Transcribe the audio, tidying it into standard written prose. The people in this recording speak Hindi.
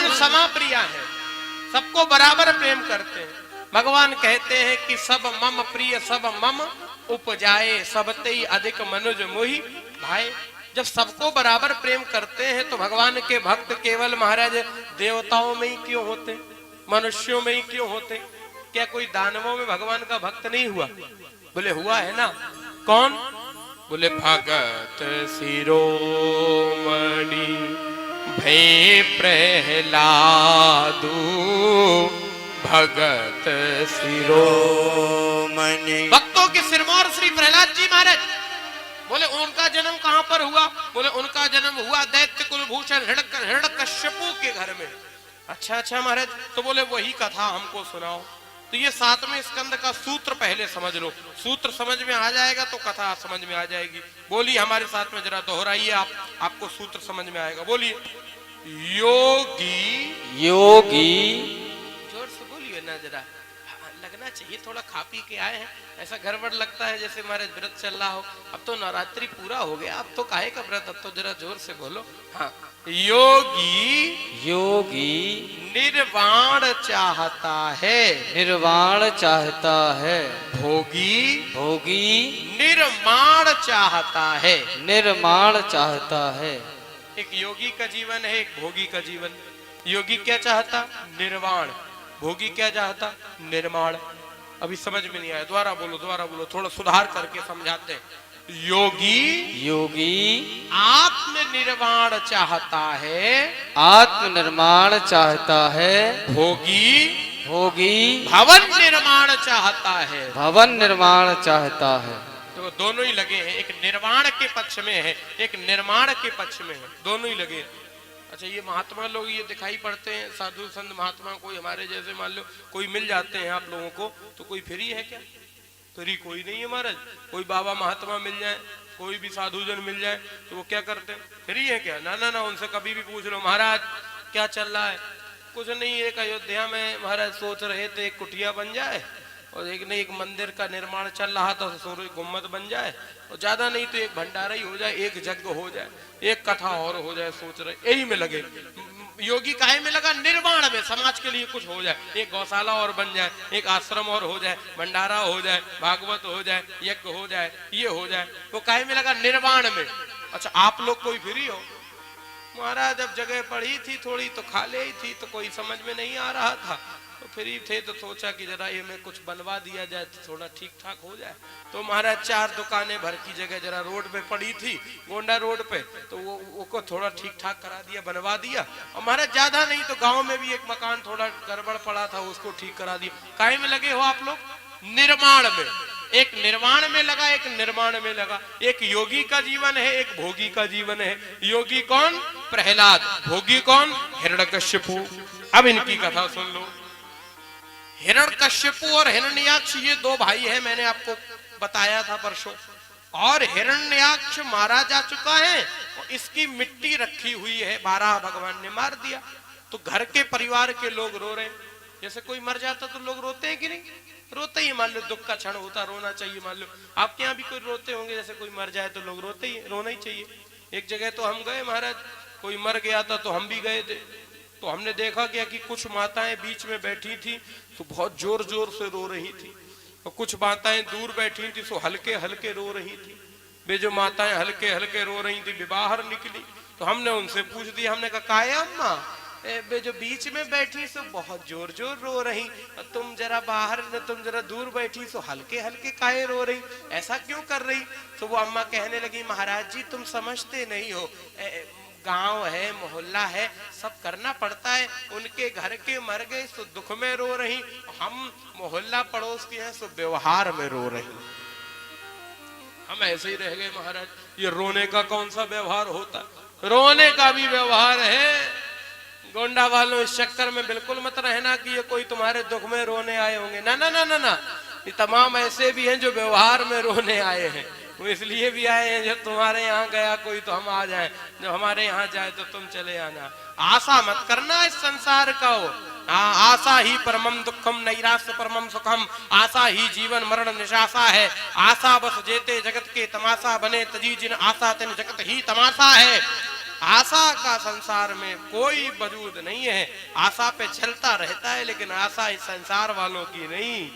भगवान समाप्रिया है, सबको बराबर प्रेम करते हैं। भगवान कहते हैं कि सब मम प्रिय सब मम उपजाए, सबते अधिक मनुज मोहि भाई। जब सबको बराबर प्रेम करते हैं तो भगवान के भक्त केवल महाराज देवताओं में ही क्यों होते, मनुष्यों में ही क्यों होते? क्या कोई दानवों में भगवान का भक्त नहीं हुआ? बोले हुआ है ना। कौन? बोले भगत शिरोमणि भय प्रहलादू, भगत शिरोमणि। भक्तों के सिरमौर श्री प्रहलाद जी महाराज। बोले उनका जन्म कहां पर हुआ? बोले उनका जन्म हुआ दैत्य कुलभूषण हिरण्यकश्यपु के घर में। अच्छा महाराज, तो बोले वही कथा हमको सुनाओ। तो ये 7वें स्कंद का सूत्र पहले समझ लो, सूत्र समझ में आ जाएगा तो कथा समझ में आ जाएगी। बोलिए हमारे साथ में जरा दोहराइए, आपको सूत्र समझ में आएगा। बोलिए योगी योगी, जोर से बोलिए ना, जरा लगना चाहिए थोड़ा खा पी के आए हैं, ऐसा गड़बड़ लगता है जैसे हमारे व्रत चल रहा हो। अब तो नवरात्रि पूरा हो गया, अब तो काहे का व्रत, अब तो जरा जोर से बोलो। हाँ, योगी योगी निर्वाण चाहता है, निर्वाण चाहता है। भोगी भोगी निर्माण चाहता है, निर्माण चाहता है। एक योगी का जीवन है, एक भोगी का जीवन। योगी क्या चाहता? निर्वाण। भोगी क्या चाहता? निर्माण। अभी समझ में नहीं आया, दोबारा बोलो, थोड़ा सुधार करके समझाते हैं। योगी आत्मनिर्वाण चाहता है, आत्मनिर्माण चाहता है। भोगी भवन निर्माण चाहता है, भवन निर्माण चाहता है। तो दोनों ही लगे हैं, एक निर्वाण के पक्ष में है, एक निर्माण के पक्ष में है, दोनों ही लगे। अच्छा, ये महात्मा लोग ये दिखाई पड़ते हैं, साधु संत महात्मा, कोई हमारे जैसे मान लो कोई मिल जाते हैं आप लोगों को, तो कोई फ्री है क्या? फ्री कोई नहीं है महाराज। कोई बाबा महात्मा मिल जाए, कोई भी साधुजन मिल जाए तो वो क्या करते हैं? फ्री है क्या? ना, उनसे कभी भी पूछ लो महाराज क्या चल रहा है। कुछ नहीं, एक अयोध्या में महाराज सोच रहे थे एक कुटिया बन जाए, और एक मंदिर का निर्माण चल रहा था, सूर्य गुम्मद बन जाए, और ज्यादा नहीं तो एक भंडारा ही हो जाए, एक यज्ञ हो जाए, एक कथा और हो जाए, सोच रहे यही में लगे। योगी काहे में लगा? निर्माण में, समाज के लिए कुछ हो जाए, एक गौशाला और बन जाए, एक आश्रम और हो जाए, भंडारा हो जाए, भागवत हो जाए, यज्ञ हो जाए, ये हो जाए। वो काहे में लगा? निर्माण में। अच्छा, आप लोग कोई फ्री हो? महाराज जब जगह पड़ी थी थोड़ी तो खा ले थी, तो कोई समझ में नहीं आ रहा था, तो फ्री थे तो सोचा कि जरा ये में कुछ बनवा दिया जाए तो थोड़ा ठीक ठाक हो जाए। तो महाराज 4 दुकानें भर की जगह जरा रोड पे पड़ी थी, गोंडा रोड पे, तो वो को थोड़ा ठीक ठाक करा दिया, बनवा दिया। और महाराज ज्यादा नहीं तो गांव में भी एक मकान थोड़ा गड़बड़ पड़ा था, उसको ठीक करा दिया। काहे में लगे हो आप लोग? निर्माण में। एक निर्माण में लगा, एक निर्माण में लगा। एक योगी का जीवन है, एक भोगी का जीवन है। योगी कौन? प्रहलाद। भोगी कौन? हिरण्यकश्यपु। अब इनकी कथा सुन लो। हिरण्यकश्यपु और हिरण्याक्ष ये 2 भाई हैं, मैंने आपको बताया था परसों। और हिरण्याक्ष मारा जा चुका है, और इसकी मिट्टी रखी हुई है, 12 भगवान ने मार दिया। तो घर के परिवार के लोग रो रहे हैं। जैसे कोई मर जाता तो लोग रोते हैं कि नहीं? रोते ही, मान लो दुख का क्षण होता, रोना चाहिए। मान लो आपके यहाँ भी कोई रोते होंगे, जैसे कोई मर जाए तो लोग रोते ही, रोना ही चाहिए। एक जगह तो हम गए महाराज, कोई मर गया था तो हम भी गए थे, तो हमने देखा क्या कि कुछ माताएं बीच में बैठी थी तो बहुत जोर जोर से रो रही थी, और कुछ माताएं दूर बैठी थी तो हल्के हल्के रो रही थी। वे जो माताएं हल्के हल्के रो रही थी वे बाहर निकली, तो हमने उनसे पूछ दिया, हमने कहा काहे अम्मा, वे जो बीच में बैठी सो बहुत जोर जोर रो रही, और तुम जरा बाहर, तुम जरा दूर बैठी सो हल्के हल्के काहे रो रही, ऐसा क्यों कर रही? तो वो अम्मा कहने लगी, महाराज जी तुम समझते नहीं हो, गांव है, मोहल्ला है, सब करना पड़ता है। उनके घर के मर गए तो दुख में रो रही, हम मोहल्ला पड़ोस के हैं तो व्यवहार में रो रही। हम ऐसे ही रह गए महाराज। ये रोने का कौन सा व्यवहार होता? रोने का भी व्यवहार है। गोंडा वालों, इस चक्कर में बिल्कुल मत रहना कि ये कोई तुम्हारे दुख में रोने आए होंगे। ना ना ना ना ना, ये तमाम ऐसे भी हैं जो व्यवहार में रोने आए हैं। वो इसलिए भी आए हैं, जब तुम्हारे यहाँ गया कोई तो हम आ जाएं, जब हमारे यहाँ जाए तो तुम चले आना। आशा मत करना इस संसार का हो। आशा ही परमम दुखम नैराश्य परमम सुखम। आशा ही जीवन मरण निशासा है। आशा बस जेते जगत के तमाशा बने, तजी जिन आशा तिन जगत ही तमाशा है। आशा का संसार में कोई वजूद नहीं है। आशा पे चलता रहता है लेकिन आशा इस संसार वालों की नहीं।